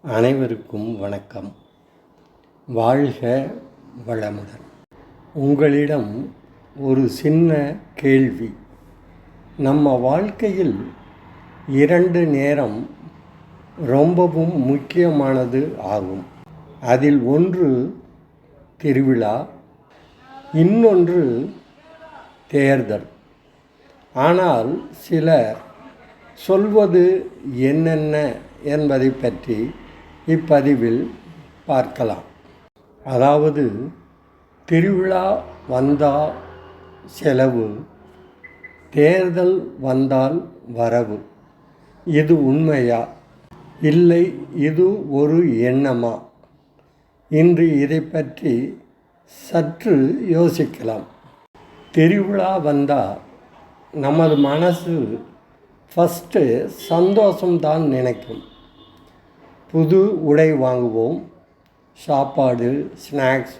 அனைவருக்கும் வணக்கம். வாழ்க வளமுடன். உங்களிடம் ஒரு சின்ன கேள்வி. நம்ம வாழ்க்கையில் 2 நேரம் ரொம்பவும் முக்கியமானது ஆகும். அதில் ஒன்று திருவிழா, இன்னொன்று தேர்தல். ஆனால் சிலர் சொல்வது என்னென்ன என்பதை பற்றி இப்பதிவில் பார்க்கலாம். அதாவது, திருவிழா வந்தால் செலவு, தேர்தல் வந்தால் வரவு. இது உண்மையா, இல்லை இது ஒரு எண்ணமா? இன்று இதை பற்றி சற்று யோசிக்கலாம். திருவிழா வந்தால் நமது மனசு ஃபஸ்ட்டு சந்தோஷம்தான் நினைக்கும். புது உடை வாங்குவோம், சாப்பாடு, ஸ்நாக்ஸ்,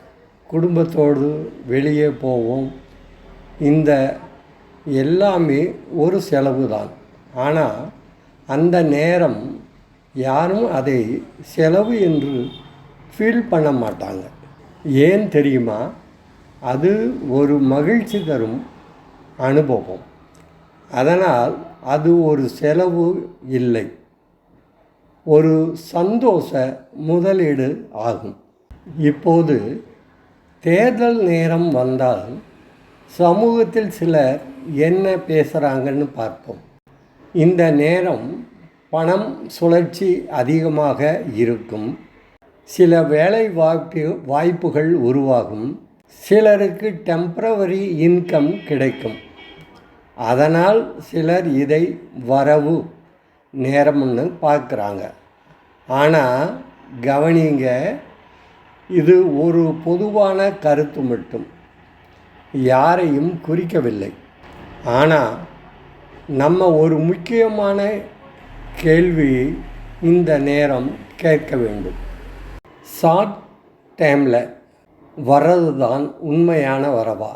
குடும்பத்தோடு வெளியே போவோம். இந்த எல்லாமே ஒரு செலவு தான். ஆனால் அந்த நேரம் யாரும் அதை செலவு என்று ஃபீல் பண்ண மாட்டாங்க. ஏன் தெரியுமா? அது ஒரு மகிழ்ச்சி தரும் அனுபவம். அதனால் அது ஒரு செலவு இல்லை, ஒரு சந்தோஷ முதலீடு ஆகும். இப்போது தேர்தல் நேரம் வந்தால் சமூகத்தில் சிலர் என்ன பேசுகிறாங்கன்னு பார்ப்போம். இந்த நேரம் பணம் சுழற்சி அதிகமாக இருக்கும். சில வேலை வாய்ப்புகள் உருவாகும். சிலருக்கு டெம்பரவரி இன்கம் கிடைக்கும். அதனால் சிலர் இதை வரவு நேரம்னு பார்க்குறாங்க. ஆனால் கவனிங்க, இது ஒரு பொதுவான கருத்து மட்டும், யாரையும் குறிக்கவில்லை. ஆனால் நம்ம ஒரு முக்கியமான கேள்வியை இந்த நேரம் கேட்க வேண்டும். ஷார்ட் டைமில் வர்றது தான் உண்மையான வரவா?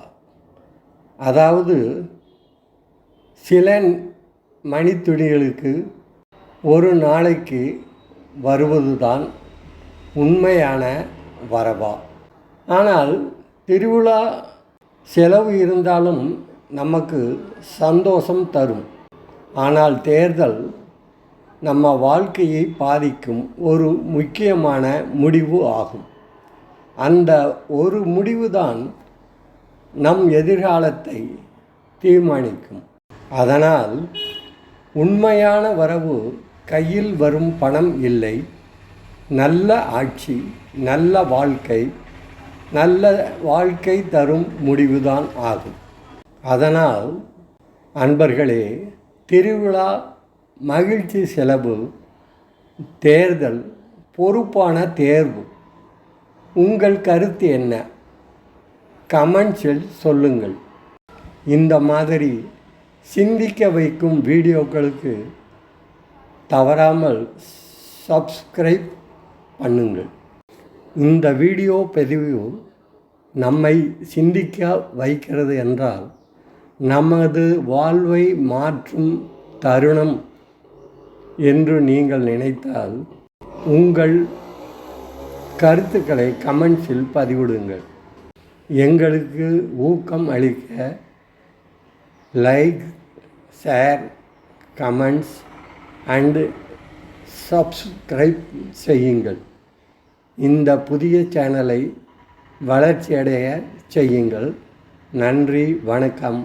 அதாவது சில மணித்துளிகளுக்கு ஒரு நாளைக்கு வருவது தான் உண்மையான வரவா? ஆனால் திருவிழா செலவு இருந்தாலும் நமக்கு சந்தோஷம் தரும். ஆனால் தேர்தல் நம்ம வாழ்க்கையை பாதிக்கும் ஒரு முக்கியமான முடிவு ஆகும். அந்த ஒரு முடிவு தான் நம் எதிர்காலத்தை தீர்மானிக்கும். அதனால் உண்மையான வரவு கையில் வரும் பணம் இல்லை, நல்ல ஆட்சி, நல்ல வாழ்க்கை தரும் முடிவுதான் ஆகும். அதனால் அன்பர்களே, திருவிழா மகிழ்ச்சி செலவு, தேர்தல் பொறுப்பான தேர்வு. உங்கள் கருத்து என்ன? கமெண்ட்ஸில் சொல்லுங்கள். இந்த மாதிரி சிந்திக்க வைக்கும் வீடியோக்களுக்கு தவறாமல் சப்ஸ்கிரைப் பண்ணுங்கள். இந்த வீடியோ பதிவு நம்மை சிந்திக்க வைக்கிறது என்றால், நமது வாழ்வை மாற்றும் தருணம் என்று நீங்கள் நினைத்தால் உங்கள் கருத்துக்களை கமெண்ட்ஸில் பதிவிடுங்கள். எங்களுக்கு ஊக்கம் அளிக்க like, share, comments and subscribe செய்யுங்கள். இந்த புதிய சேனலை வளர்ச்சியடைய செய்யுங்கள். நன்றி, வணக்கம்.